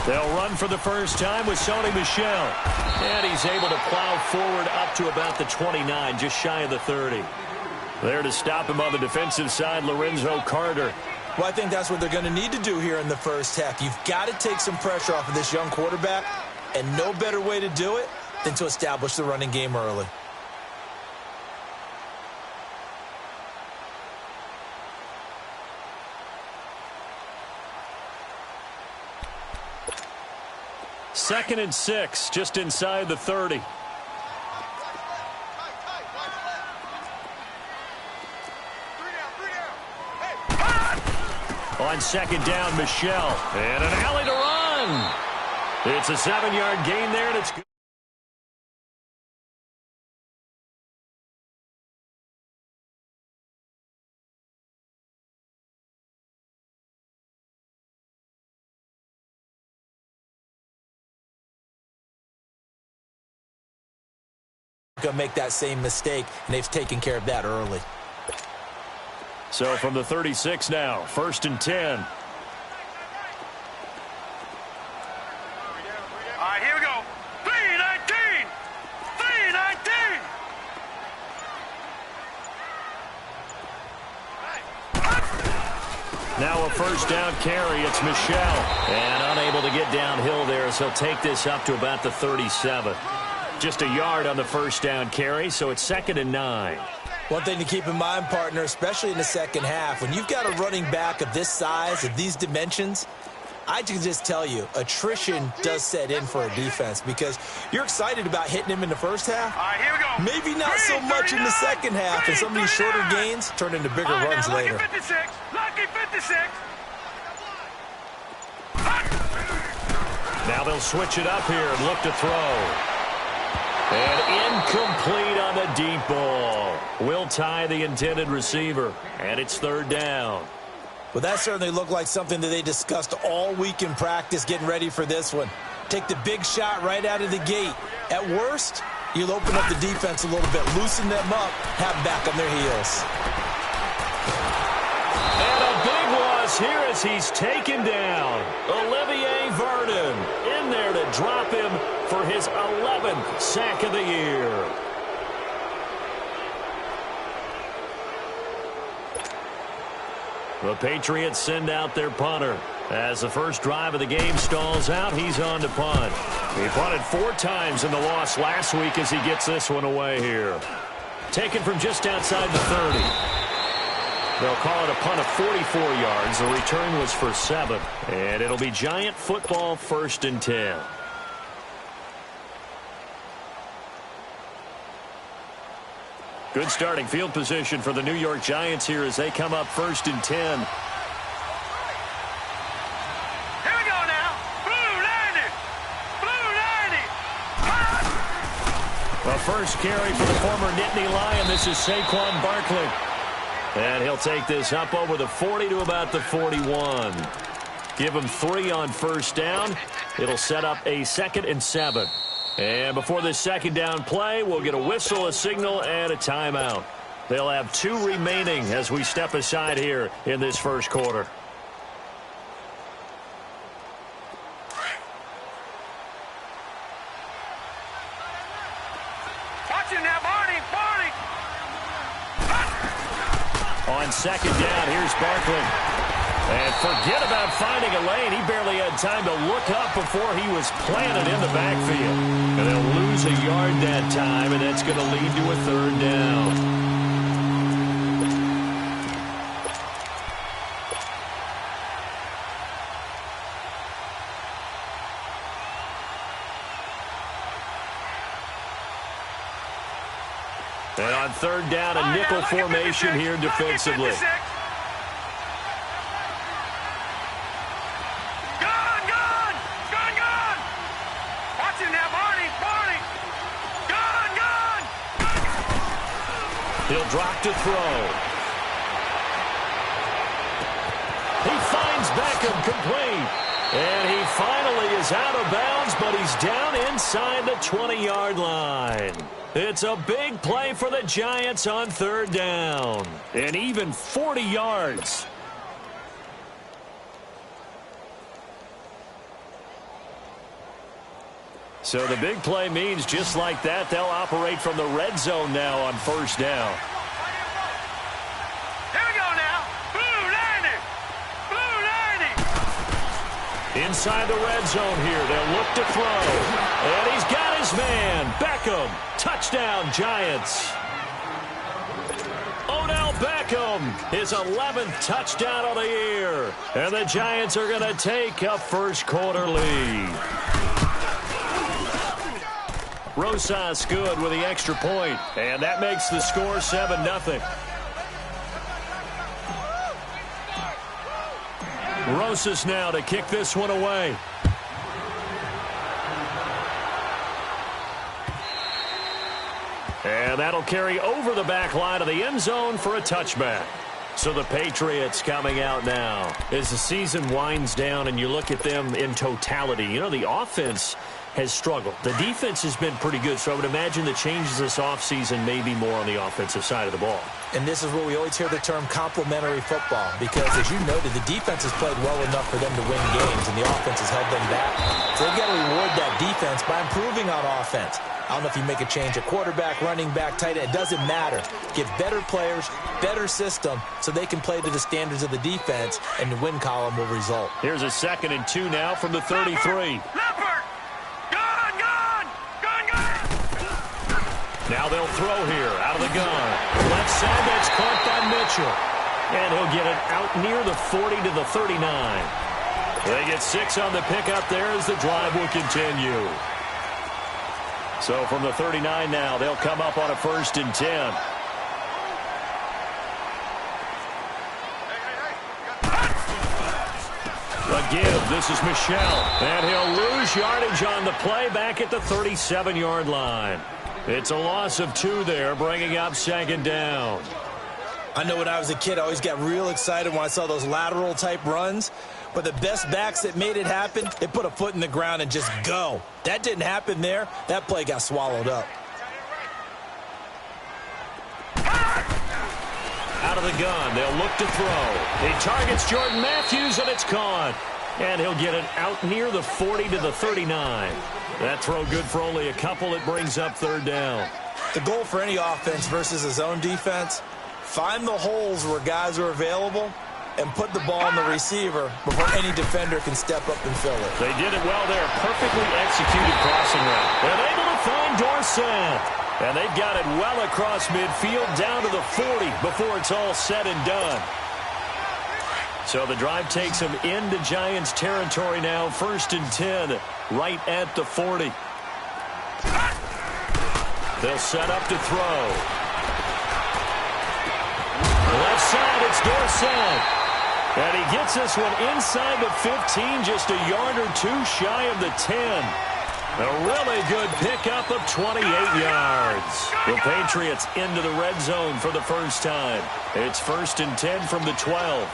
They'll run for the first time with Sony Michel. And he's able to plow forward up to about the 29, just shy of the 30. There to stop him on the defensive side, Lorenzo Carter. Well, I think that's what they're going to need to do here in the first half. You've got to take some pressure off of this young quarterback, and no better way to do it than to establish the running game early. Second and 6, just inside the 30. On second down, Michel. And an alley to run. It's a 7-yard gain there, and it's good. Going to make that same mistake, and they've taken care of that early. So from the 36 now, first and 10. All right, here we go. 3-19! 3-19! Now a first down carry. It's Michel. And unable to get downhill there, so he'll take this up to about the 37. Just a yard on the first down carry, so it's second and 9. One thing to keep in mind, partner, especially in the second half, when you've got a running back of this size, of these dimensions, I can just tell you, attrition does set in for a defense because you're excited about hitting him in the first half. All right, here we go. Maybe not so much in the second half, and some of these shorter gains turn into bigger runs later. Lucky 56. Lucky 56. Now they'll switch it up here and look to throw. And incomplete on the deep ball. Will tie the intended receiver. And it's third down. Well, that certainly looked like something that they discussed all week in practice getting ready for this one. Take the big shot right out of the gate. At worst, you'll open up the defense a little bit, loosen them up, have them back on their heels. And a big loss here as he's taken down. Olivier Vernon in there to drop him for his 11th sack of the year. The Patriots send out their punter. As the first drive of the game stalls out, he's on to punt. He punted 4 times in the loss last week as he gets this one away here. Taken from just outside the 30. They'll call it a punt of 44 yards. The return was for 7. And it'll be Giant football, first and 10. Good starting field position for the New York Giants here as they come up first and 10. Here we go now. Blue 90. Blue 90. A first carry for the former Nittany Lion. This is Saquon Barkley. And he'll take this up over the 40 to about the 41. Give him 3 on first down. It'll set up a second and 7. And before this second down play, we'll get a whistle, a signal, and a timeout. They'll have 2 remaining as we step aside here in this first quarter. Watch him now, Barney. On second down, here's Barkley. And forget about finding a lane. He barely had time to look up before he was planted in the backfield. And they'll lose a yard that time, and that's going to lead to a third down. And on third down, a nickel formation here defensively. He'll drop to throw. He finds Beckham complete. And he finally is out of bounds, but he's down inside the 20-yard line. It's a big play for the Giants on third down. And even 40 yards. So the big play means just like that, they'll operate from the red zone now on first down. Here we go now. Blue landing. Blue landing. Inside the red zone here, they'll look to throw. And he's got his man. Beckham. Touchdown, Giants. Odell Beckham, his 11th touchdown of the year. And the Giants are going to take a first quarter lead. Rosas good with the extra point, and that makes the score 7-0. Rosas now to kick this one away. And that'll carry over the back line of the end zone for a touchback. So the Patriots coming out now. As the season winds down and you look at them in totality, you know, the offense has struggled. The defense has been pretty good, so I would imagine the changes this offseason may be more on the offensive side of the ball. And this is where we always hear the term complementary football, because as you noted, the defense has played well enough for them to win games, and the offense has held them back. So they've got to reward that defense by improving on offense. I don't know if you make a change at quarterback, running back, tight end. It doesn't matter. Get better players, better system, so they can play to the standards of the defense, and the win column will result. Here's a 2nd and 2 now from the 33. Now they'll throw here out of the gun. Left side, that's caught by Mitchell. And he'll get it out near the 40 to the 39. They get 6 on the pickup there as the drive will continue. So from the 39 now, they'll come up on a 1st and 10. Again, this is Michel. And he'll lose yardage on the play back at the 37-yard line. It's a loss of 2 there, bringing up 2nd down. I know when I was a kid, I always got real excited when I saw those lateral-type runs. But the best backs that made it happen, they put a foot in the ground and just go. That didn't happen there. That play got swallowed up. Out of the gun, they'll look to throw. He targets Jordan Matthews, and it's caught. And he'll get it out near the 40 to the 39. That throw good for only a couple. It brings up 3rd down. The goal for any offense versus a zone defense, find the holes where guys are available and put the ball on the receiver before any defender can step up and fill it. They did it well there. Perfectly executed crossing route. They're able to find Dorsett. And they've got it well across midfield down to the 40 before it's all said and done. So the drive takes them into Giants territory now. 1st and 10, right at the 40. They'll set up to throw. Left side, it's Dorsett. And he gets this one inside the 15, just a yard or 2 shy of the 10. A really good pickup of 28 yards. The Patriots into the red zone for the first time. It's 1st and 10 from the 12.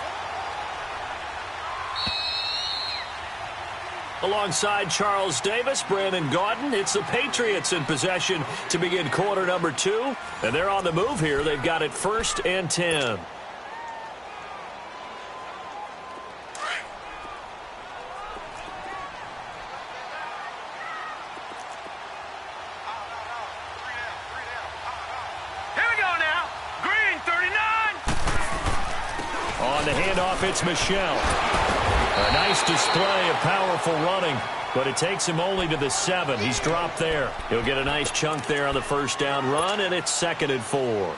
Alongside Charles Davis, Brandon Gaudin, it's the Patriots in possession to begin quarter number 2. And they're on the move here. They've got it 1st and 10. On the handoff, it's Michel. A nice display of powerful running, but it takes him only to the 7. He's dropped there. He'll get a nice chunk there on the 1st down run, and it's 2nd and 4.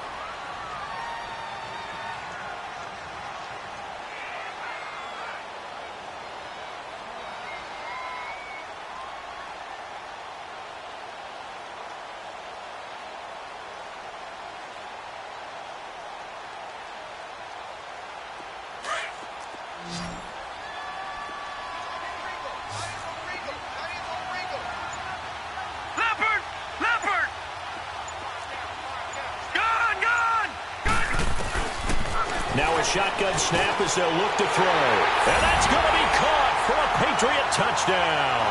Now a shotgun snap as they'll look to throw. And that's going to be caught for a Patriot touchdown.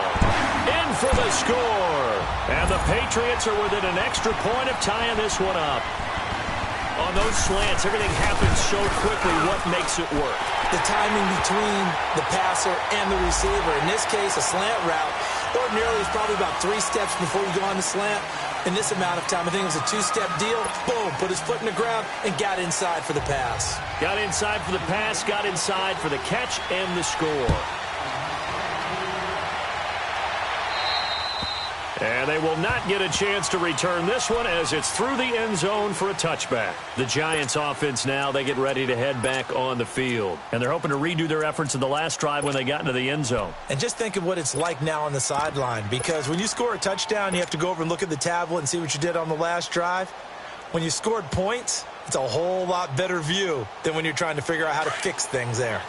In for the score. And the Patriots are within an extra point of tying this one up. On those slants, everything happens so quickly. What makes it work? The timing between the passer and the receiver. In this case, a slant route ordinarily is probably about 3 steps before you go on the slant. In this amount of time, I think it was a 2-step deal. Boom, put his foot in the ground and got inside for the pass. Got inside for the pass, got inside for the catch and the score. And they will not get a chance to return this one as it's through the end zone for a touchback. The Giants offense now, they get ready to head back on the field. And they're hoping to redo their efforts in the last drive when they got into the end zone. And just think of what it's like now on the sideline, because when you score a touchdown, you have to go over and look at the tablet and see what you did on the last drive. When you scored points, it's a whole lot better view than when you're trying to figure out how to fix things there.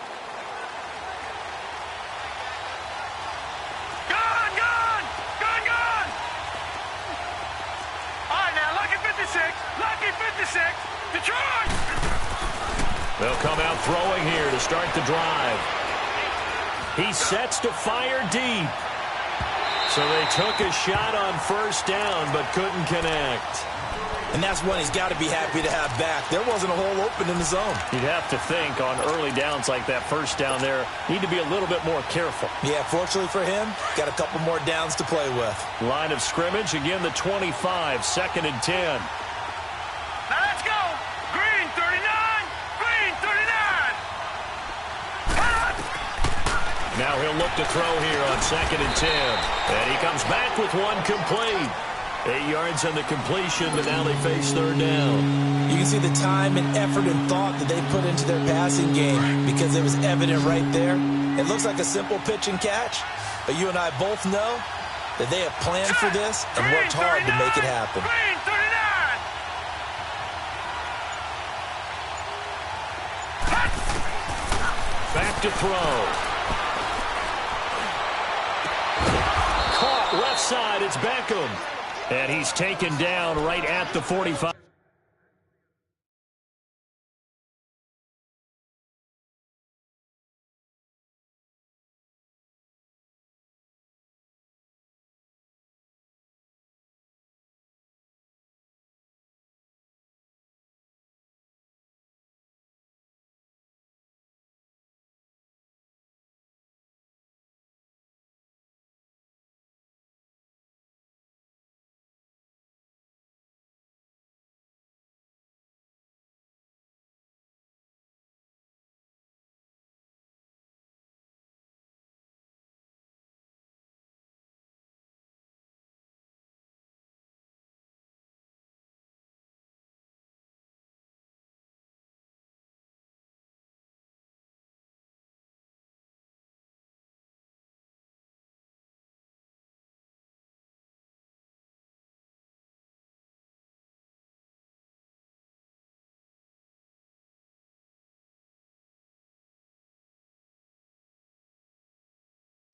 Detroit! They'll come out throwing here to start the drive. He sets to fire deep. So they took a shot on first down but couldn't connect. And that's one he's got to be happy to have back. There wasn't a hole open in the zone. You'd have to think on early downs like that first down there, need to be a little bit more careful. Yeah, fortunately for him, got a couple more downs to play with. Line of scrimmage, again the 25, 2nd and 10. Now let's go! Green 39! Green 39! Now he'll look to throw here on 2nd and 10. And he comes back with one complete. 8 yards on the completion, but now they face 3rd down. You can see the time and effort and thought that they put into their passing game because it was evident right there. It looks like a simple pitch and catch, but you and I both know that they have planned for this and worked hard to make it happen. Green 39! Back to throw. Caught left side, it's Beckham. And he's taken down right at the 45.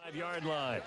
Five-yard line.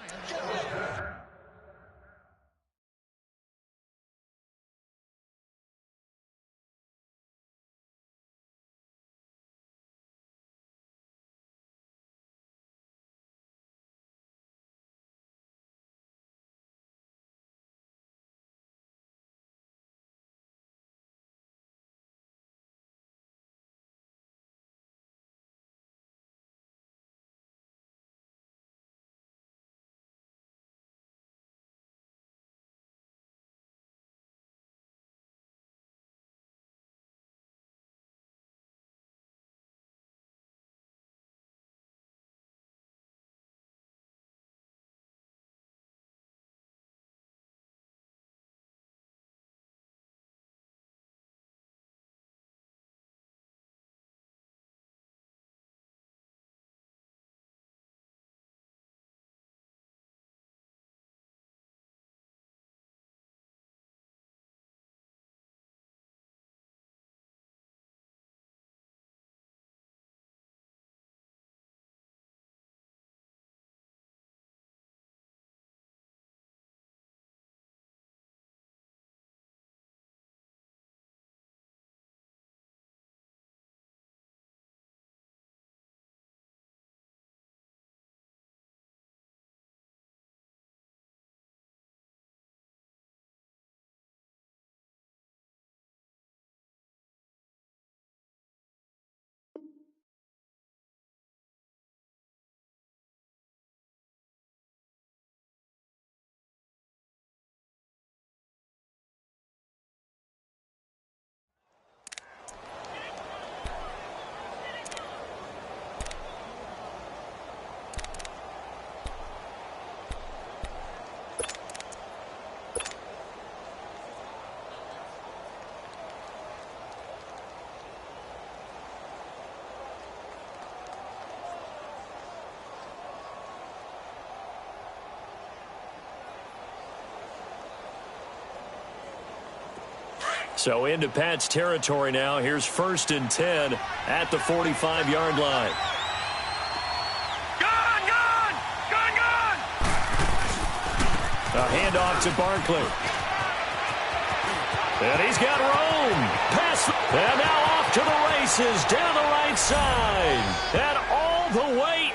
So into Pat's territory now. Here's 1st and 10 at the 45-yard line. Gone, gone, gone, gone. A handoff to Barkley. And he's got room. Pass. And now off to the races down the right side. And all the way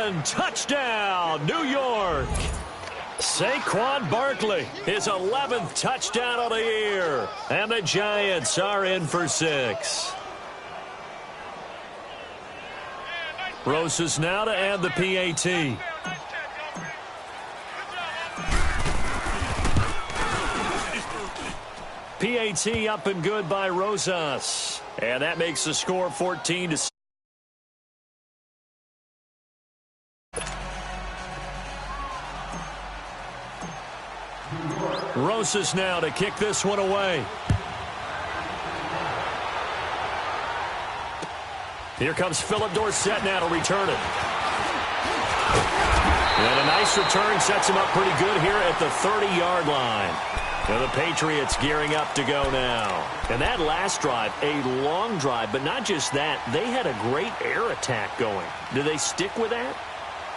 in. Touchdown, New York. Saquon Barkley, his 11th touchdown of the year. And the Giants are in for 6. Rosas now to add the PAT. PAT up and good by Rosas. And that makes the score 14-6. Rosas now to kick this one away. Here comes Philip Dorsett now to return it. And a nice return sets him up pretty good here at the 30-yard line. Now the Patriots gearing up to go now. And that last drive, a long drive, but not just that. They had a great air attack going. Do they stick with that?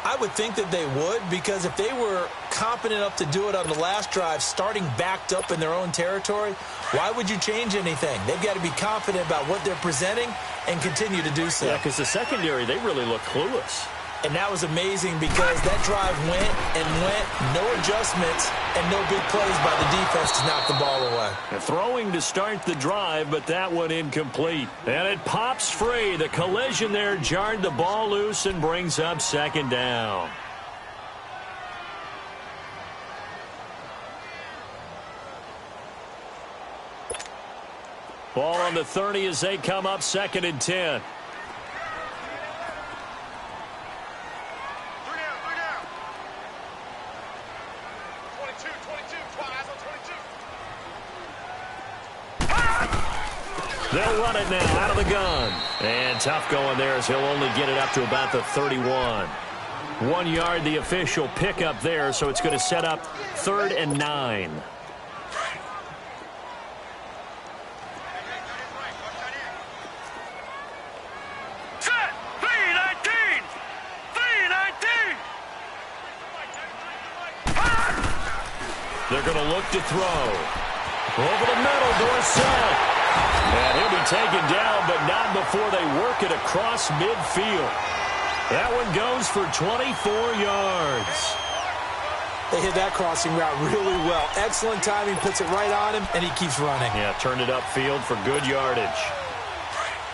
I would think that they would, because if they were competent enough to do it on the last drive, starting backed up in their own territory, why would you change anything? They've got to be confident about what they're presenting and continue to do so. Yeah, because the secondary, they really look clueless. And that was amazing because that drive went and went, no adjustments, and no big plays by the defense to knock the ball away. Throwing to start the drive, but that one incomplete. And it pops free. The collision there jarred the ball loose and brings up 2nd down. Ball on the 30 as they come up 2nd and 10. They'll run it now out of the gun. And tough going there as he'll only get it up to about the 31. 1 yard, the official pickup there, so it's going to set up 3rd and 9. Set. 319. 319. They're going to look to throw. Over the middle, Dorsett. And he'll be taken down, but not before they work it across midfield. That one goes for 24 yards. They hit that crossing route really well. Excellent timing, puts it right on him, and he keeps running. Yeah, turned it upfield for good yardage.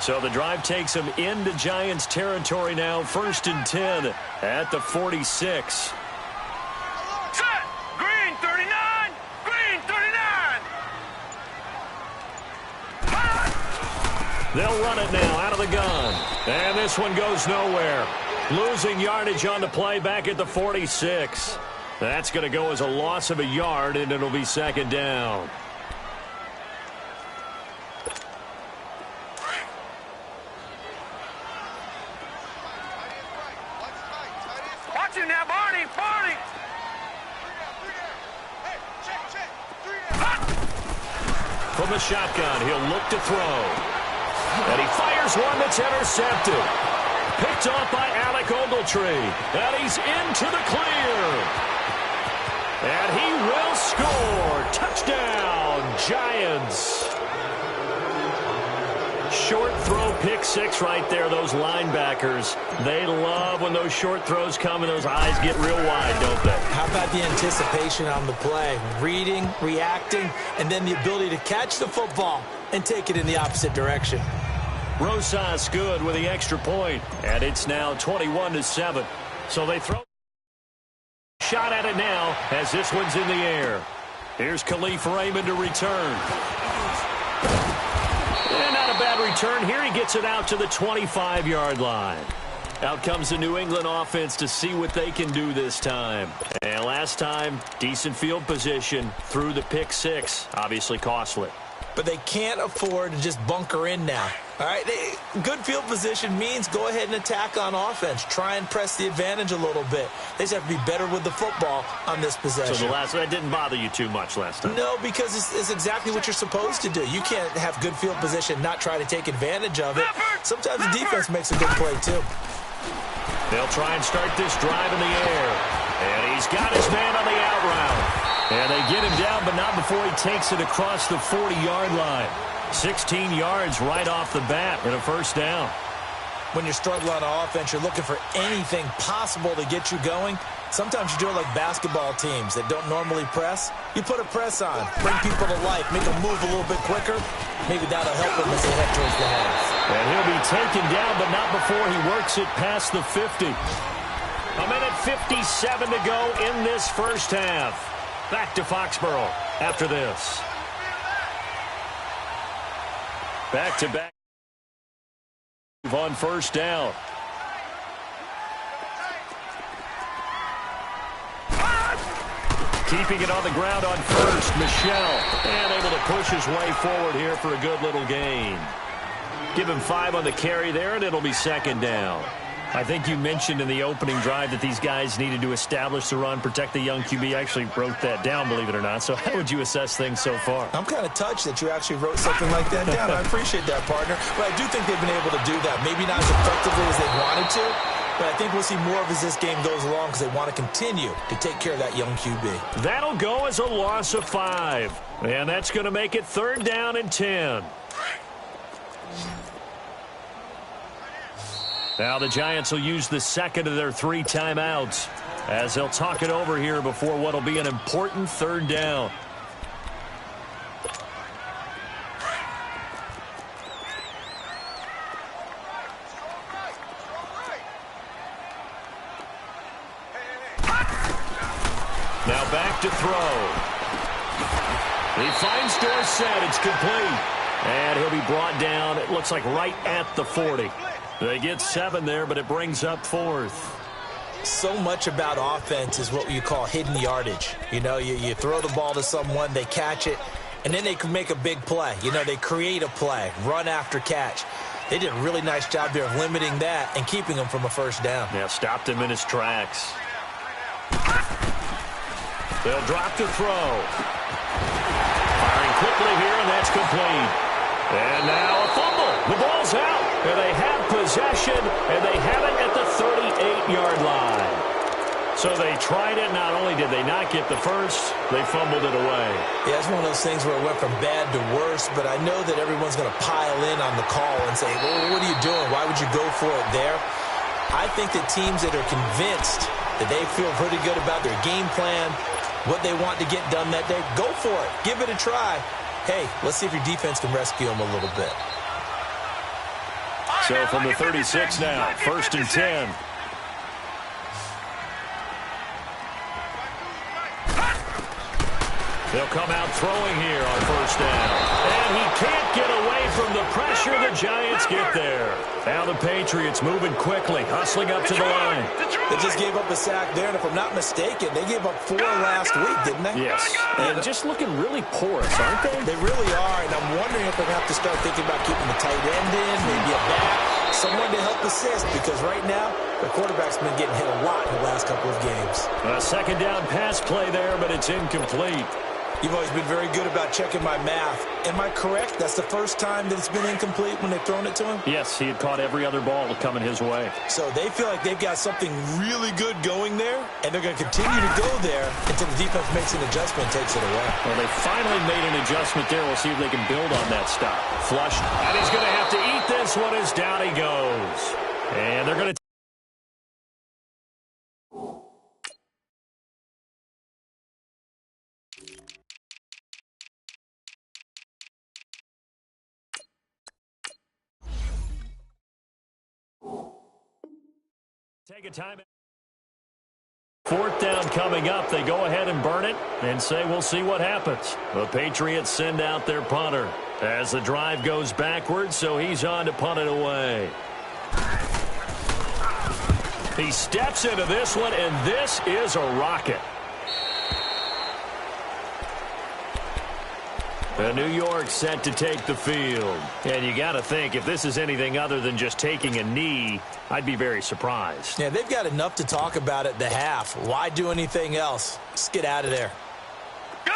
So the drive takes him into Giants territory now. 1st and 10 at the 46. Set. Green 39. Green 39. They'll run it now out of the gun. And this one goes nowhere. Losing yardage on the play back at the 46. That's going to go as a loss of a yard, and it'll be 2nd down. Watch him now, Barney. Barney. From the shotgun, he'll look to throw. And he fires one that's intercepted. Picked off by Alec Ogletree. And he's into the clear. And he will score. Touchdown, Giants. Short throw, pick 6 right there. Those linebackers, they love when those short throws come and those eyes get real wide, don't they? How about the anticipation on the play? Reading, reacting, and then the ability to catch the football and take it in the opposite direction. Rosas good with the extra point. And it's now 21-7. So they throw. Shot at it now as this one's in the air. Here's Khalif Raymond to return. And not a bad return here. He gets it out to the 25-yard line. Out comes the New England offense to see what they can do this time. And last time, decent field position through the pick 6. Obviously costly. but they can't afford to just bunker in now. All right, good field position means go ahead and attack on offense. Try and press the advantage a little bit. They just have to be better with the football on this possession. So that didn't bother you too much last time? No, because it's exactly what you're supposed to do. You can't have good field position, not try to take advantage of it. Sometimes the defense makes a good play, too. They'll try and start this drive in the air. And he's got his man on the out route. And they get him down, but not before he takes it across the 40-yard line. 16 yards right off the bat and a first down. When you're struggling on offense, you're looking for anything possible to get you going. Sometimes you do it like basketball teams that don't normally press. You put a press on, bring people to life, make them move a little bit quicker. Maybe that'll help them as they head towards the half. And he'll be taken down, but not before he works it past the 50. A minute 57 to go in this first half. Back to Foxborough after this. Back-to-back on first down. Keeping it on the ground on first, Michelle. And able to push his way forward here for a good little gain. Give him 5 on the carry there, and it'll be second down. I think you mentioned in the opening drive that these guys needed to establish the run, protect the young QB. I actually wrote that down, believe it or not. So how would you assess things so far? I'm kind of touched that you actually wrote something like that down. I appreciate that, partner. But I do think they've been able to do that. Maybe not as effectively as they wanted to, but I think we'll see more of as this game goes along because they want to continue to take care of that young QB. That'll go as a loss of 5. And that's going to make it third down and 10. Now the Giants will use the second of their 3 timeouts as they'll talk it over here before what will be an important third down. Now back to throw. He finds Dorsett. It's complete. And he'll be brought down, it looks like right at the 40. They get 7 there, but it brings up 4th. So much about offense is what you call hidden yardage. You know, you throw the ball to someone, they catch it, and then they can make a big play. You know, they create a play, run after catch. They did a really nice job there of limiting that and keeping him from a first down. Yeah, stopped him in his tracks. They'll drop to throw. Firing quickly here, and that's complete. And now a fumble. The ball's out. And they have possession, and they have it at the 38-yard line. So they tried it. Not only did they not get the first, they fumbled it away. Yeah, it's one of those things where it went from bad to worse, but I know that everyone's going to pile in on the call and say, well, what are you doing? Why would you go for it there? I think that teams that are convinced that they feel pretty good about their game plan, what they want to get done that day, go for it. Give it a try. Hey, let's see if your defense can rescue them a little bit. So from the 36 now, first and 10. They'll come out throwing here on first down. And he can't get away from the pressure. The Giants get there. Now the Patriots moving quickly, hustling up to the line. They just gave up a sack there, and if I'm not mistaken, they gave up 4 last week, didn't they? Yes. And just looking really porous, aren't they? They really are, and I'm wondering if they're going to have to start thinking about keeping the tight end in, maybe a back, someone to help assist, because right now, the quarterback's been getting hit a lot in the last couple of games. A second down pass play there, but it's incomplete. You've always been very good about checking my math. Am I correct? That's the first time that it's been incomplete when they've thrown it to him? Yes, he had caught every other ball coming his way. So they feel like they've got something really good going there, and they're going to continue to go there until the defense makes an adjustment and takes it away. Well, they finally made an adjustment there. We'll see if they can build on that stop. Flush, and he's going to have to eat this one as down he goes. And they're going to take a time. Fourth down coming up. They go ahead and burn it and say we'll see what happens. The Patriots send out their punter as the drive goes backwards, so he's on to punt it away. He steps into this one, and this is a rocket. New York set to take the field. And you got to think, if this is anything other than just taking a knee, I'd be very surprised. Yeah, they've got enough to talk about at the half. Why do anything else? Just get out of there.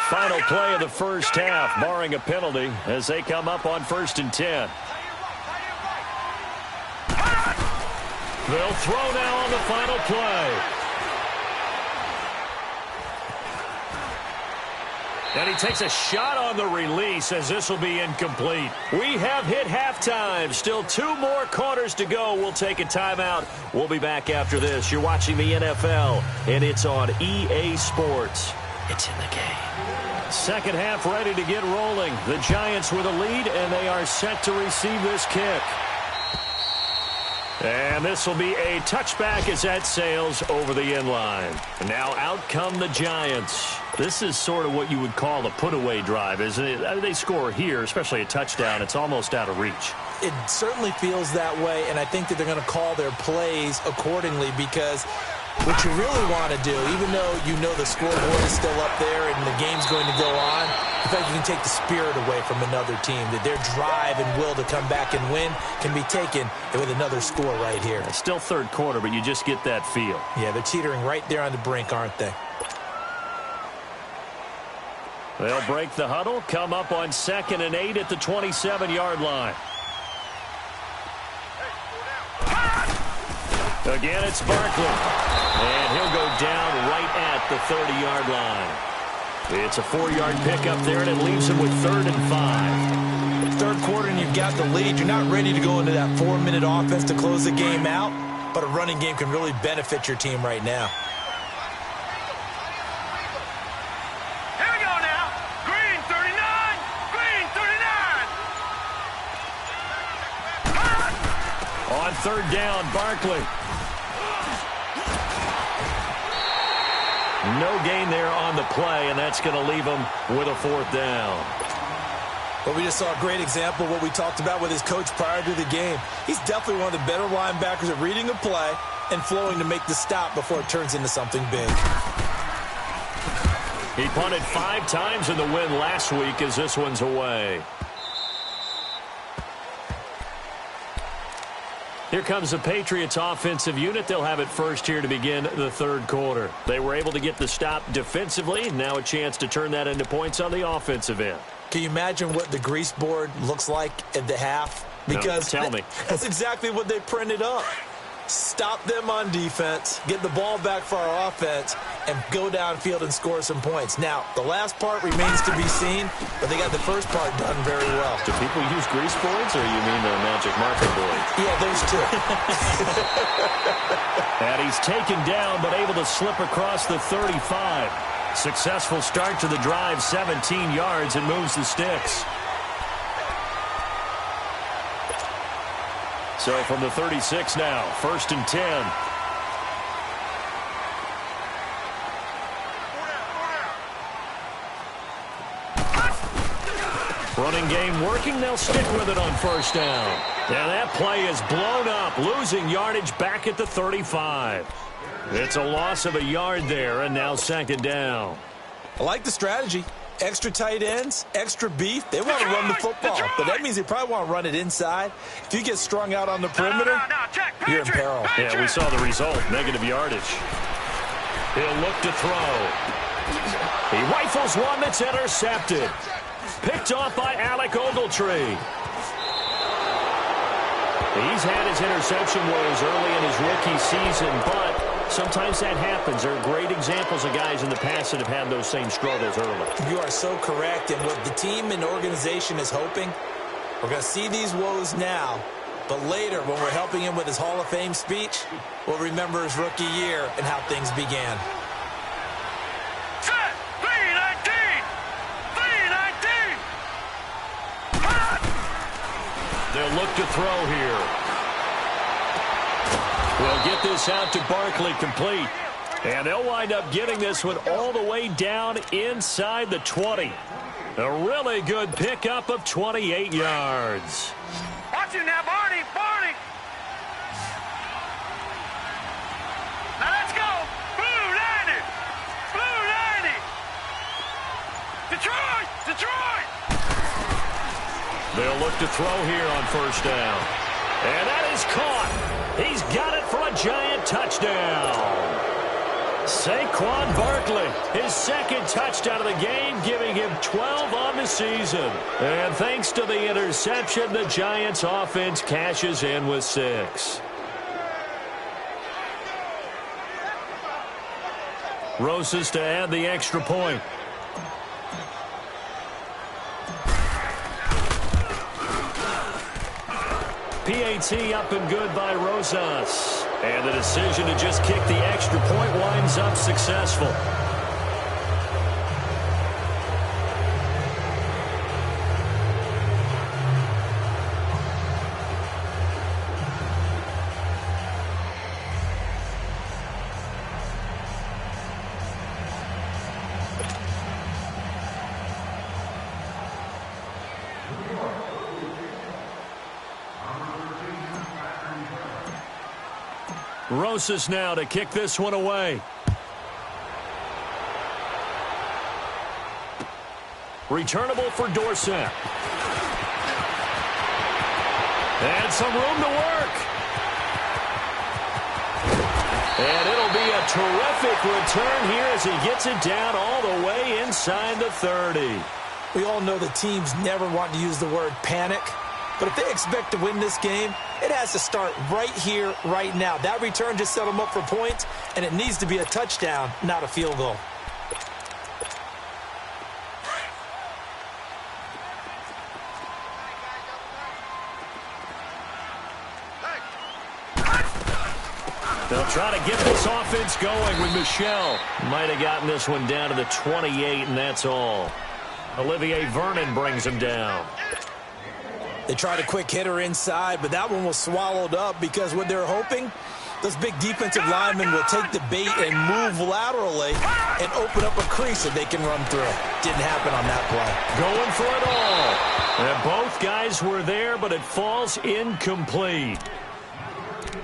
Final play of the first half, barring a penalty, as they come up on 1st and 10. They'll throw now on the final play. And he takes a shot on the release as this will be incomplete. We have hit halftime. Still 2 more quarters to go. We'll take a timeout. We'll be back after this. You're watching the NFL, and it's on EA Sports. It's in the game. Second half ready to get rolling. The Giants with a lead, and they are set to receive this kick. And this will be a touchback as that sails over the end line. And now out come the Giants. This is sort of what you would call a put-away drive, isn't it? I mean, they score here, especially a touchdown. It's almost out of reach. It certainly feels that way, and I think that they're going to call their plays accordingly because what you really want to do, even though you know the scoreboard is still up there and the game's going to go on, in fact, you can take the spirit away from another team, that their drive and will to come back and win can be taken with another score right here. It's still third quarter, but you just get that feel. Yeah, they're teetering right there on the brink, aren't they? They'll break the huddle, come up on 2nd and 8 at the 27-yard line. Again, it's Barkley. And he'll go down right at the 30-yard line. It's a 4-yard pickup there, and it leaves him with 3rd and 5. Third quarter, and you've got the lead. You're not ready to go into that 4-minute offense to close the game out, but a running game can really benefit your team right now. Here we go now. Green 39. Green 39. On 3rd down, Barkley. No gain there on the play, and that's going to leave him with a 4th down. Well, we just saw a great example of what we talked about with his coach prior to the game. He's definitely one of the better linebackers at reading a play and flowing to make the stop before it turns into something big. He punted 5 times in the win last week as this one's away. Here comes the Patriots offensive unit. They'll have it first here to begin the third quarter. They were able to get the stop defensively. Now a chance to turn that into points on the offensive end. Can you imagine what the grease board looks like at the half? Because no, tell me. That's exactly what they printed up. Stop them on defense, get the ball back for our offense, and go downfield and score some points. Now, the last part remains to be seen, but they got the first part done very well. Do people use grease boards, or you mean the magic marker board? Yeah, those two. And he's taken down, but able to slip across the 35. Successful start to the drive, 17 yards, and moves the sticks. So from the 36 now, 1st and 10. Running game working. They'll stick with it on 1st down. And that play is blown up, losing yardage back at the 35. It's a loss of a yard there, and now 2nd down. I like the strategy. Extra tight ends, extra beef. They want to run the football, but that means they probably want to run it inside. If you get strung out on the perimeter, you're in peril. Yeah, we saw the result, negative yardage. He'll look to throw. He rifles one that's intercepted. Picked off by Alec Ogletree. He's had his interception woes early in his rookie season, but sometimes that happens. There are great examples of guys in the past that have had those same struggles early. You are so correct. And what the team and organization is hoping, we're going to see these woes now, but later when we're helping him with his Hall of Fame speech, we'll remember his rookie year and how things began. Set. 319. 319. They'll look to throw here. We'll get this out to Barkley, complete. And they'll wind up getting this one all the way down inside the 20. A really good pickup of 28 yards. Watch you now, Barney. Barney. Now let's go. Blue 90. Blue 90. Detroit. Detroit. They'll look to throw here on first down. And that is caught. He's got it for a Giant touchdown. Saquon Barkley, his second touchdown of the game, giving him 12 on the season. And thanks to the interception, the Giants offense cashes in with 6. Rosas to add the extra point. PAT up and good by Rosas. And the decision to just kick the extra point winds up successful. Rosas now to kick this one away. Returnable for Dorsett. And some room to work. And it'll be a terrific return here as he gets it down all the way inside the 30. We all know the teams never want to use the word panic. But if they expect to win this game, it has to start right here, right now. That return just set them up for points, and it needs to be a touchdown, not a field goal. They'll try to get this offense going with Michel. Might have gotten this one down to the 28, and that's all. Olivier Vernon brings him down. They tried a quick hitter inside, but that one was swallowed up because what they're hoping, those big defensive linemen will take the bait and move laterally and open up a crease that they can run through. Didn't happen on that play. Going for it all. And both guys were there, but it falls incomplete.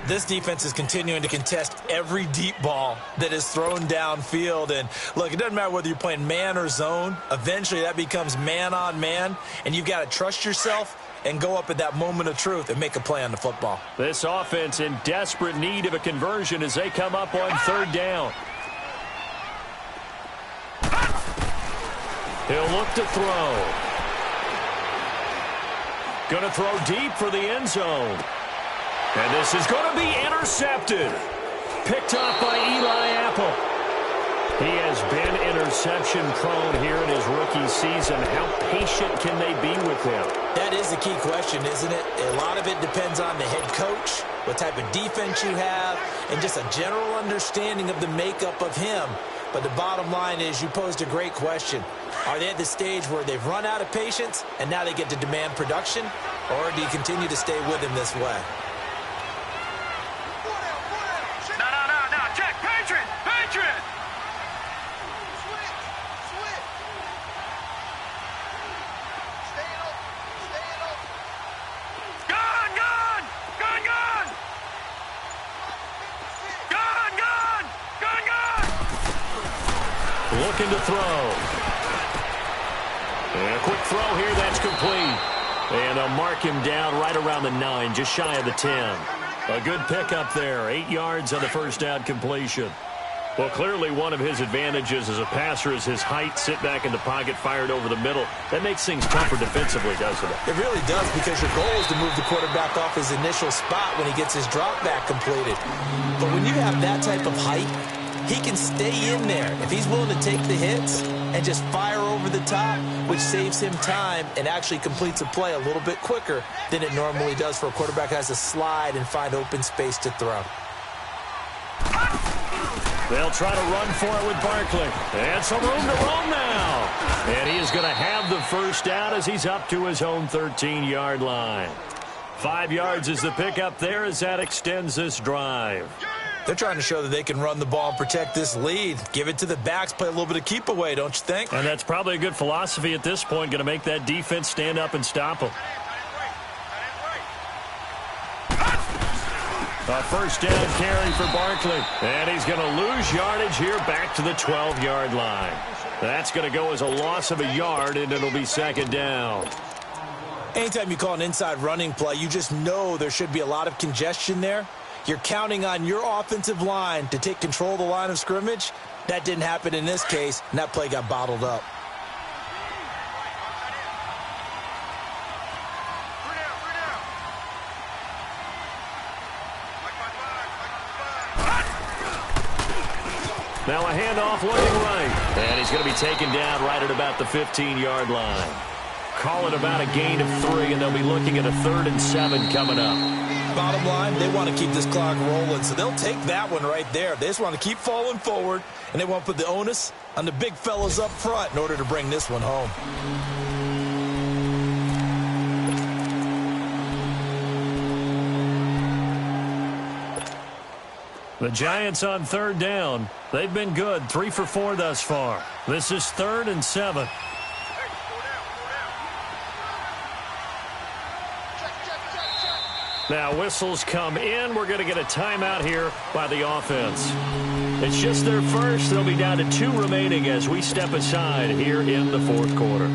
This defense is continuing to contest every deep ball that is thrown downfield. And, look, it doesn't matter whether you're playing man or zone. Eventually, that becomes man-on-man, and you've got to trust yourself and go up at that moment of truth and make a play on the football. This offense in desperate need of a conversion as they come up on third down. He'll look to throw. Going to throw deep for the end zone. And this is going to be intercepted. Picked up by Eli Apple. He has been interception-prone here in his rookie season. How patient can they be with him? That is the key question, isn't it? A lot of it depends on the head coach, what type of defense you have, and just a general understanding of the makeup of him. But the bottom line is you posed a great question. Are they at the stage where they've run out of patience and now they get to demand production? Or do you continue to stay with him this way? No, check, Patriot! Looking to throw. And a quick throw here, that's complete. And they'll mark him down right around the 9, just shy of the 10. A good pickup there, 8 yards on the first down completion. Well, clearly one of his advantages as a passer is his height, sit back in the pocket, fired over the middle. That makes things tougher defensively, doesn't it? It really does, because your goal is to move the quarterback off his initial spot when he gets his drop back completed. But when you have that type of height, he can stay in there if he's willing to take the hits and just fire over the top, which saves him time and actually completes a play a little bit quicker than it normally does for a quarterback who has to slide and find open space to throw. They'll try to run for it with Barkley. And some room to roam now. And he is going to have the first down as he's up to his own 13-yard line. 5 yards is the pickup there as that extends this drive. They're trying to show that they can run the ball and protect this lead. Give it to the backs, play a little bit of keep away, don't you think? And that's probably a good philosophy at this point, going to make that defense stand up and stop them. A first down carry for Barkley. And he's going to lose yardage here back to the 12-yard line. That's going to go as a loss of a yard, and it'll be second down. Anytime you call an inside running play, you just know there should be a lot of congestion there. You're counting on your offensive line to take control of the line of scrimmage. That didn't happen in this case, and that play got bottled up. Now a handoff looking right. And he's going to be taken down right at about the 15-yard line. Call it about a gain of 3, and they'll be looking at a 3rd and 7 coming up. Bottom line, they want to keep this clock rolling, so they'll take that one right there. They just want to keep falling forward, and they want to put the onus on the big fellas up front in order to bring this one home. The Giants on 3rd down. They've been good, 3 for 4 thus far. This is 3rd and 7. Now whistles come in. We're going to get a timeout here by the offense. It's just their first. They'll be down to 2 remaining as we step aside here in the 4th quarter.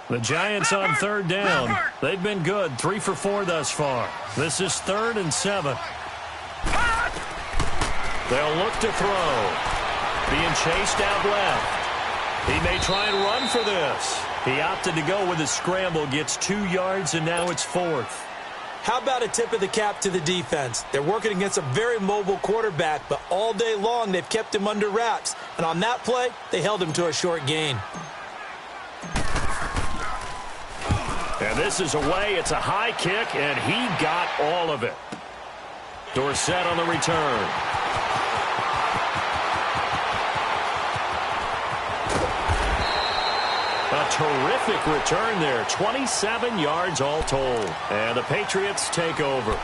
The Giants on 3rd down. They've been good, 3 for 4 thus far. This is 3rd and 7. They'll look to throw. Being chased out left. He may try and run for this. He opted to go with a scramble, gets 2 yards, and now it's 4th. How about a tip of the cap to the defense? They're working against a very mobile quarterback, but all day long they've kept him under wraps. And on that play, they held him to a short gain. And this is away. It's a high kick, and he got all of it. Dorsett on the return. A terrific return there. 27 yards all told. And the Patriots take over.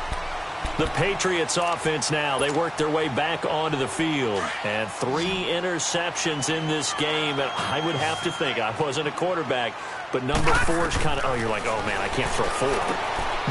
The Patriots offense now, they work their way back onto the field. And 3 interceptions in this game. And I would have to think, I wasn't a quarterback, but number 4 is kind of, you're like, oh, man, I can't throw 4.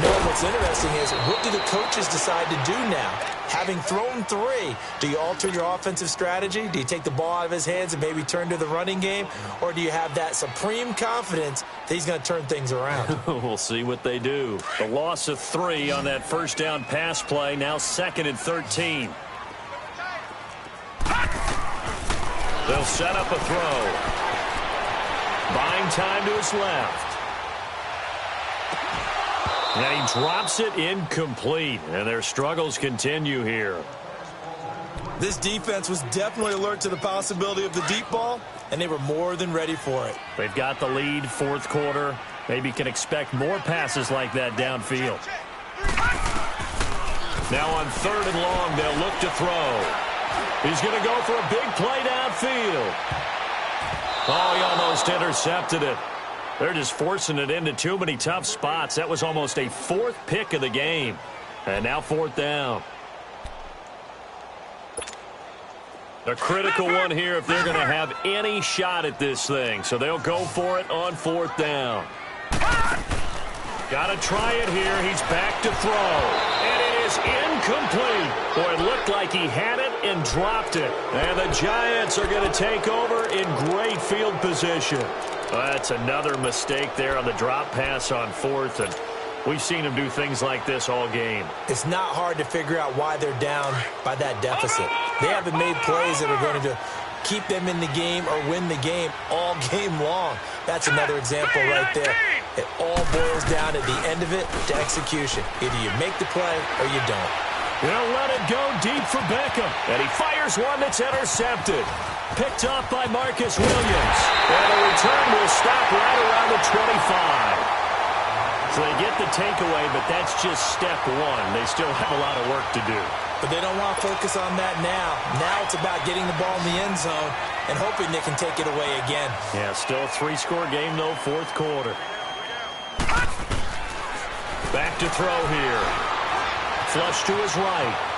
No, what's interesting is, what do the coaches decide to do now? Having thrown 3, do you alter your offensive strategy? Do you take the ball out of his hands and maybe turn to the running game? Or do you have that supreme confidence that he's going to turn things around? We'll see what they do. The loss of 3 on that first down pass play, now 2nd and 13. They'll set up a throw. Buying time to his left. And he drops it incomplete, and their struggles continue here. This defense was definitely alert to the possibility of the deep ball, and they were more than ready for it. They've got the lead, 4th quarter. Maybe can expect more passes like that downfield. Now on 3rd and long, they'll look to throw. He's going to go for a big play downfield. Oh, he almost intercepted it. They're just forcing it into too many tough spots. That was almost a 4th pick of the game. And now 4th down. A critical one here if they're going to have any shot at this thing. So they'll go for it on 4th down. Got to try it here. He's back to throw. And it is incomplete. Boy, it looked like he had it and dropped it. And the Giants are going to take over in great field position. That's another mistake there on the drop pass on 4th, and we've seen him do things like this all game. It's not hard to figure out why they're down by that deficit. They haven't made plays that are going to keep them in the game or win the game all game long. That's another example right there. It all boils down at the end of it to execution. Either you make the play or you don't. They'll let it go deep for Beckham, and he fires one that's intercepted. Picked off by Marcus Williams. And the return will stop right around the 25. So they get the takeaway, but that's just step 1. They still have a lot of work to do. But they don't want to focus on that now. Now it's about getting the ball in the end zone and hoping they can take it away again. Yeah, still a 3-score game, though, 4th quarter. Back to throw here. Flush to his right.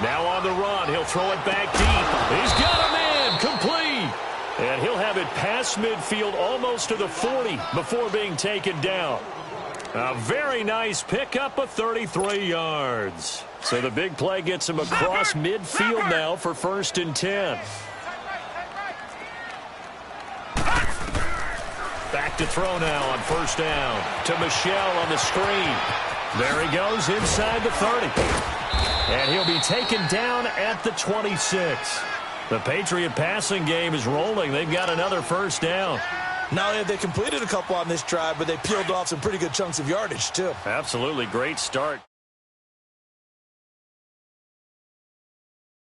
Now on the run, he'll throw it back deep. He's got a man, complete. And he'll have it past midfield almost to the 40 before being taken down. A very nice pickup of 33 yards. So the big play gets him across midfield now for 1st and 10. Back to throw now on first down. To Michel on the screen. There he goes inside the 30. And he'll be taken down at the 26. The Patriot passing game is rolling. They've got another first down. Not only have they completed a couple on this drive, but they peeled off some pretty good chunks of yardage, too. Absolutely great start.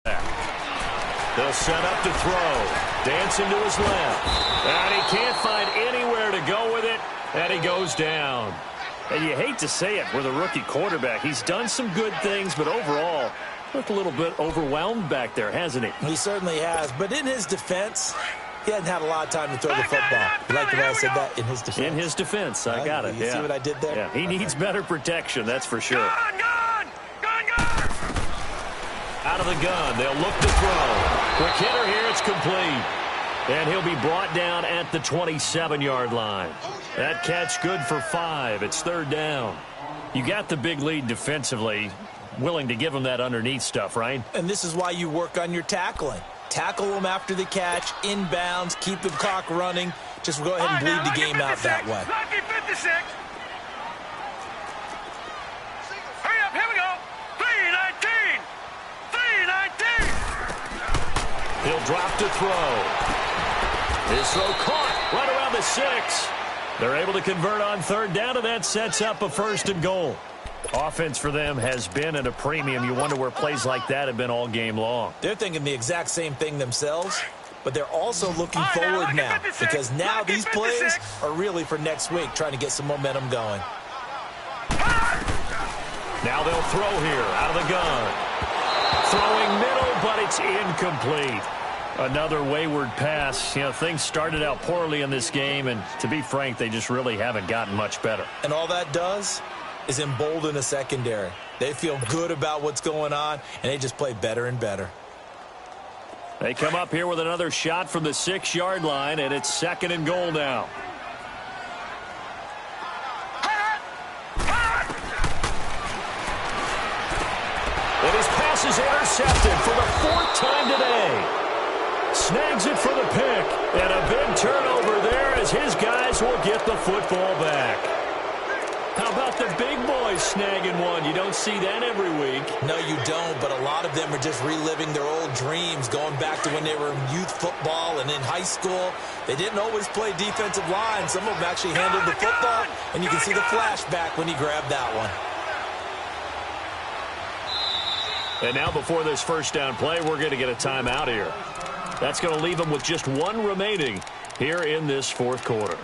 They'll set up to throw. Dancing to his left. And he can't find anywhere to go with it. And he goes down. And you hate to say it with a rookie quarterback. He's done some good things, but overall, looked a little bit overwhelmed back there, hasn't he? He certainly has. But in his defense, he hadn't had a lot of time to throw the football. You like the way I said that? In his defense. In his defense. I got it. You see what I did there? Yeah, he needs better protection, that's for sure. Gun! Out of the gun, they'll look to throw. Quick hitter here, it's complete. And he'll be brought down at the 27-yard line. That catch good for 5. It's third down. You got the big lead defensively. Willing to give him that underneath stuff, right? And this is why you work on your tackling. Tackle them after the catch, inbounds, keep the clock running. Just go ahead and bleed the game out that way. Lucky 56. Hurry up, here we go. 3:19. 3:19. He'll drop to throw. His throw caught right around the 6. They're able to convert on third down, and that sets up a first and goal. Offense for them has been at a premium. You wonder where plays like that have been all game long. They're thinking the exact same thing themselves, but they're also looking forward now because now these plays are really for next week, trying to get some momentum going. Now they'll throw here out of the gun. Throwing middle, but it's incomplete. Another wayward pass. You know, things started out poorly in this game, and to be frank, they just really haven't gotten much better. And all that does is embolden a secondary. They feel good about what's going on, and they just play better and better. They come up here with another shot from the 6-yard line, and it's second and goal now. And his pass is intercepted for the 4th time today. Snags it for the pick, and a big turnover there as his guys will get the football back. How about the big boys snagging one? You don't see that every week. No, you don't, but a lot of them are just reliving their old dreams, going back to when they were in youth football and in high school. They didn't always play defensive line. Some of them actually handled the football, and you can see the flashback when he grabbed that one. And now before this first down play, we're going to get a timeout here. That's going to leave them with just one remaining here in this fourth quarter.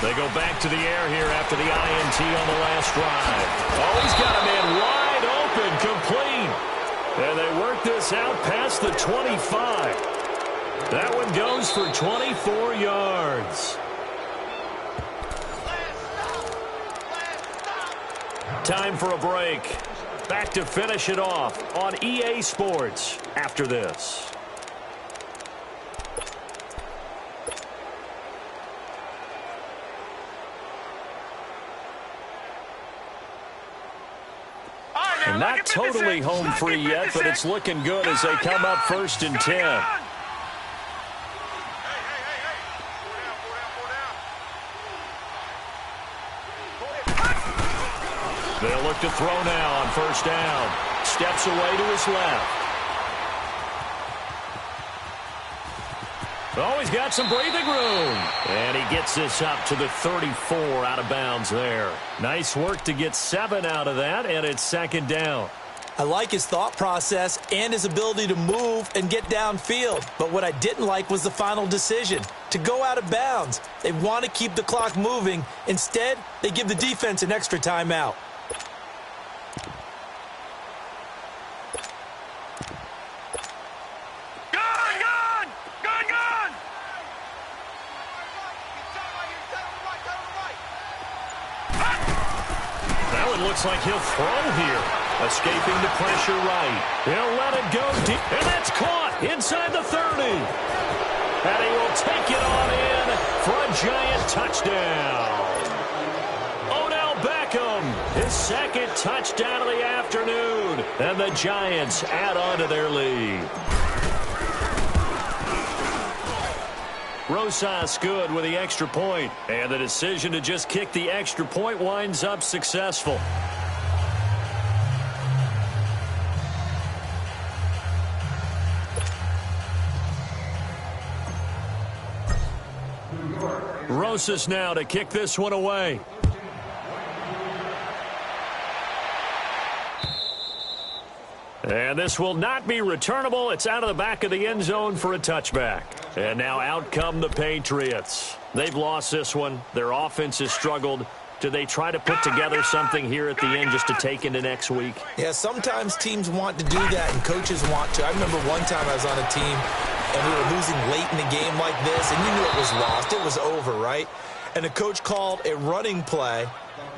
They go back to the air here after the INT on the last drive. Oh, he's got a man wide open, complete. And they work this out past the 25. That one goes for 24 yards. Time for a break. Back to finish it off on EA Sports after this. And not totally home free yet, but it's looking good as they come up 1st and 10. They'll look to throw now on first down. Steps away to his left. Oh, he's got some breathing room. And he gets this up to the 34 out of bounds there. Nice work to get 7 out of that, and it's second down. I like his thought process and his ability to move and get downfield. But what I didn't like was the final decision, to go out of bounds. They want to keep the clock moving. Instead, they give the defense an extra timeout. Now it looks like he'll throw here. Escaping the pressure right. He'll let it go deep. And that's caught inside the 30. And he will take it on in for a giant touchdown. Odell Beckham, his second touchdown of the afternoon. And the Giants add on to their lead. Rosas good with the extra point. And the decision to just kick the extra point winds up successful. Rosas now to kick this one away. And this will not be returnable. It's out of the back of the end zone for a touchback. And now out come the Patriots. They've lost this one. Their offense has struggled. Do they try to put together something here at the end just to take into next week? Yeah, sometimes teams want to do that and coaches want to. I remember one time I was on a team and we were losing late in a game like this, and you knew it was lost. It was over, right? And the coach called a running play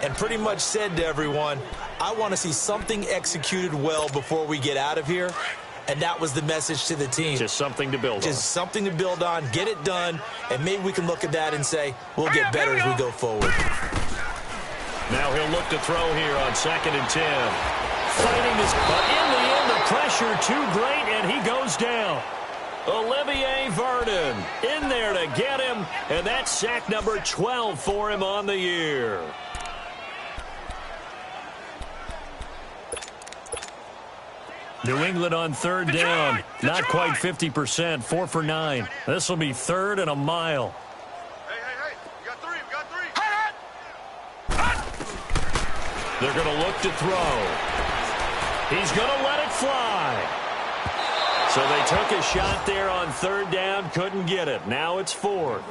and pretty much said to everyone, I want to see something executed well before we get out of here. And that was the message to the team. Just something to build on. Just something to build on, get it done, and maybe we can look at that and say, we'll get better as we go forward. Now he'll look to throw here on 2nd and 10. Fighting this, but in the end, the pressure too great, and he goes down. Olivier Vernon in there to get him, and that's sack number 12 for him on the year. New England on 3rd down. Not quite 50%, 4 for 9. This will be 3rd and a mile. Hey, we got three. They're going to look to throw. He's going to let it fly. So they took a shot there on 3rd down, couldn't get it. Now it's 4th.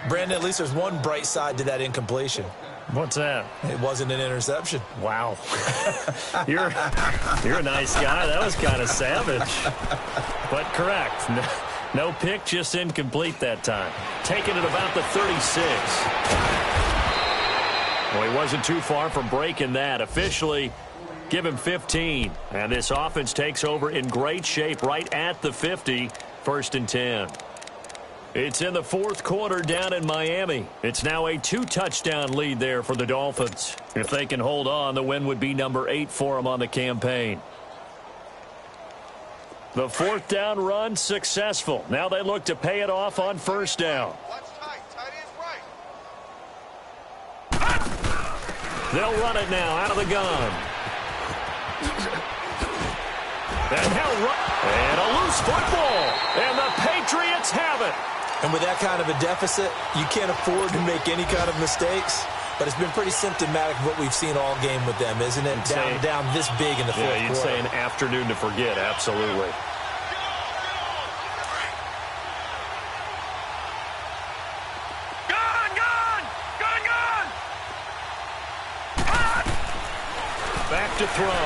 Brandon, at least there's one bright side to that incompletion. What's that? It wasn't an interception. Wow. You're a nice guy. That was kind of savage. But correct. No pick, just incomplete that time. Taking it about the 36. Well, he wasn't too far from breaking that. Officially, give him 15. And this offense takes over in great shape right at the 50. 1st and 10. It's in the 4th quarter down in Miami. It's now a 2-touchdown lead there for the Dolphins. If they can hold on, the win would be number 8 for them on the campaign. The 4th down run successful. Now they look to pay it off on 1st down. They'll run it now out of the gun. And a loose football. And the Patriots have it. And with that kind of a deficit, you can't afford to make any kind of mistakes. But it's been pretty symptomatic of what we've seen all game with them, isn't it? Down this big in the 4th quarter. Yeah, you'd say an afternoon to forget, absolutely. Back to throw.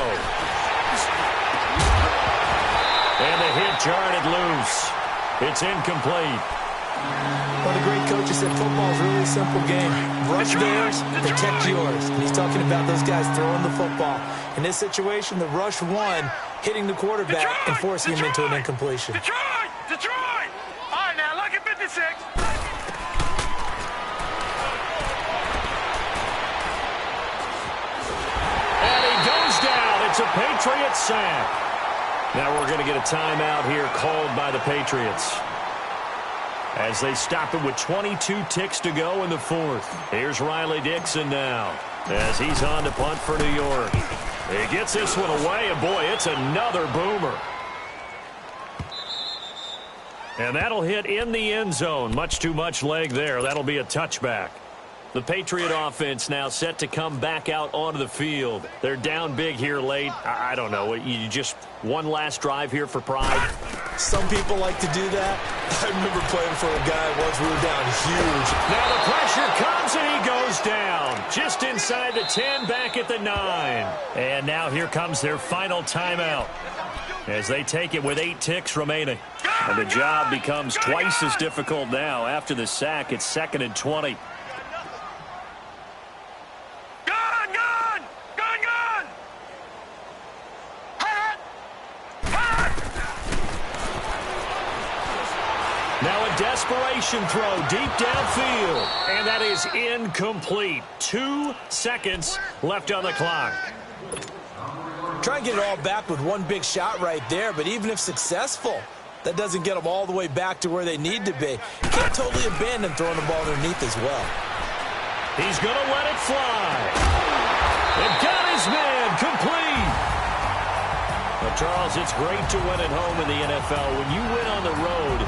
And the hit jarred it loose. It's incomplete. One of the great coaches said football is a really simple game. Rush theirs, protect yours. And he's talking about those guys throwing the football. In this situation, the rush one, hitting the quarterback and forcing him into an incompletion. Detroit! All right, now, look at 56. And he goes down. It's a Patriot sack. Now we're going to get a timeout here called by the Patriots, as they stop it with 22 ticks to go in the 4th. Here's Riley Dixon now, as he's on to punt for New York. He gets this one away, and boy, it's another boomer. And that'll hit in the end zone. Much too much leg there. That'll be a touchback. The Patriot offense now set to come back out onto the field. They're down big here late. I don't know. You just one last drive here for pride? Some people like to do that. I remember playing for a guy once. We were down huge. Now the pressure comes and he goes down. Just inside the 10, back at the 9. And now here comes their final timeout, as they take it with 8 ticks remaining. And the job becomes twice as difficult now. After the sack, it's 2nd and 20. a desperation throw deep downfield. And that is incomplete. 2 seconds left on the clock. Try and get it all back with one big shot right there, but even if successful, that doesn't get them all the way back to where they need to be. Can't totally abandon throwing the ball underneath as well. He's going to let it fly. And got his man complete. Well, Charles, it's great to win at home in the NFL. When you win on the road,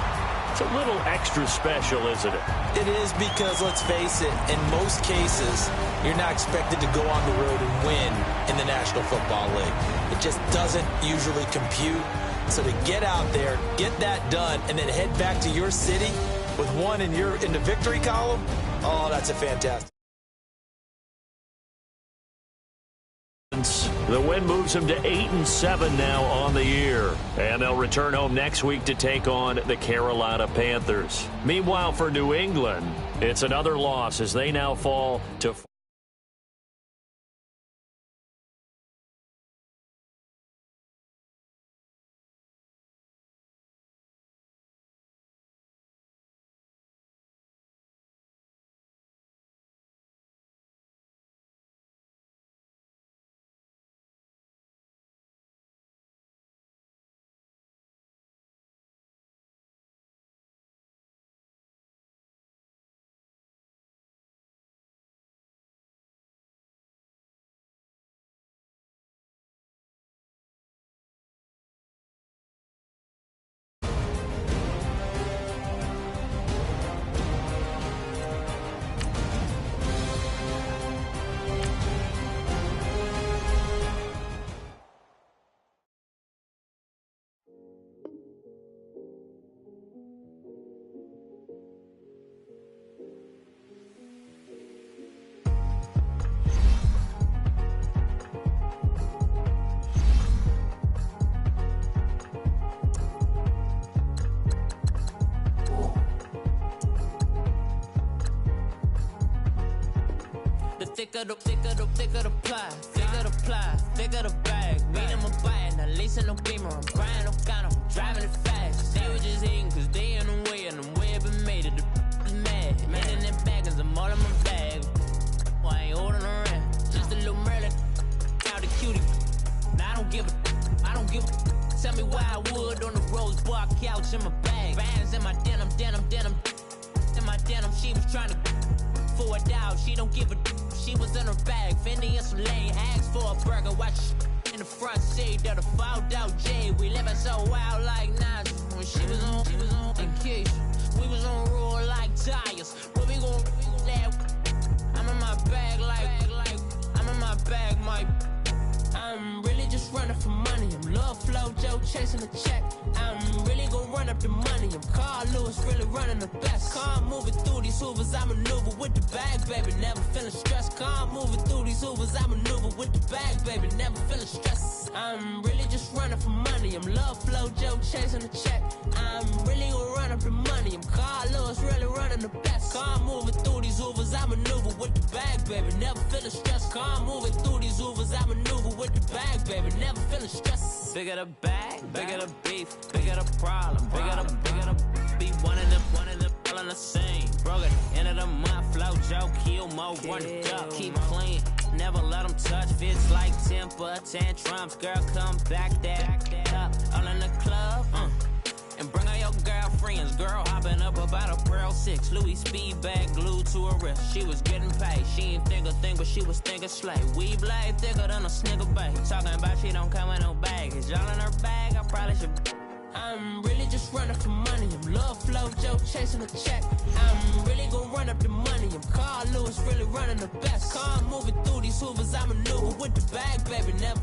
it's a little extra special, isn't it? It is because, let's face it, in most cases, you're not expected to go on the road and win in the National Football League. It just doesn't usually compute. So to get out there, get that done, and then head back to your city with one in the victory column, oh, that's a fantastic. The win moves them to 8-7 now on the year. And they'll return home next week to take on the Carolina Panthers. Meanwhile, for New England, it's another loss as they now fall to thicker the pie, thicker the bag. Meet them a buying, at least in no beamer. I'm buying no gun, I'm driving it fast. They were just hating cause they in the way, and the way it been made it, the is mad. Man in them baggins, I'm all in my bag. I ain't holding around, just a little Merlin, out the cutie. Now I don't give a, tell me why I would on the rose bar couch in my bag. Bands in my denim, in my denim, she was trying to for a doubt, she don't give a. She was in her bag, Fendi and some lane, asked for a burger, watch in the front seat of the fouled out J. We living so wild like Nas. When she was on vacation, we was on roll like tires. But we gon' laugh. I'm in my bag like I'm in my bag, my. I'm really just running for money. I'm love flow, Joe chasing the check. I'm really gon' run up the money. I'm Carl Lewis, really running the best. Car moving through these hoovers, I maneuver with the bag, baby. Never feeling stressed. Car moving through these hoovers, I maneuver with the bag, baby. Never feeling stressed. I'm really just running for money. I'm love flow, Joe chasing the check. I'm really gon' run up the money. I'm Carl Lewis, really running the best. Car moving through these hoovers, I maneuver with the bag, baby. Never feeling stressed. Car moving through these hoovers, I maneuver with the bag, baby. Never feeling stressed. Bigger the bag, bigger the beef, bigger the problem, bigger the be one of them all in the same. Broke at the end of the month, flow Joe, kill mo, run it up, keep clean. Never let them touch, fits like temper tantrums. Girl, come back that up, all in the club, and bring all your girlfriends. Girl hopping up about a Pearl 6 Louis speed bag glued to her wrist. She was getting paid, she ain't think a thing, but she was thinking slay. We blade thicker than a snicker bag. Talking about she don't come with no baggage. Y'all in her bag, I probably should. I'm really just running for money. I'm love flow, Joe chasing a check. I'm really gon' run up the money. I'm Carl Lewis, really running the best. Car moving through these hoovers, I maneuver with the bag, baby. Never.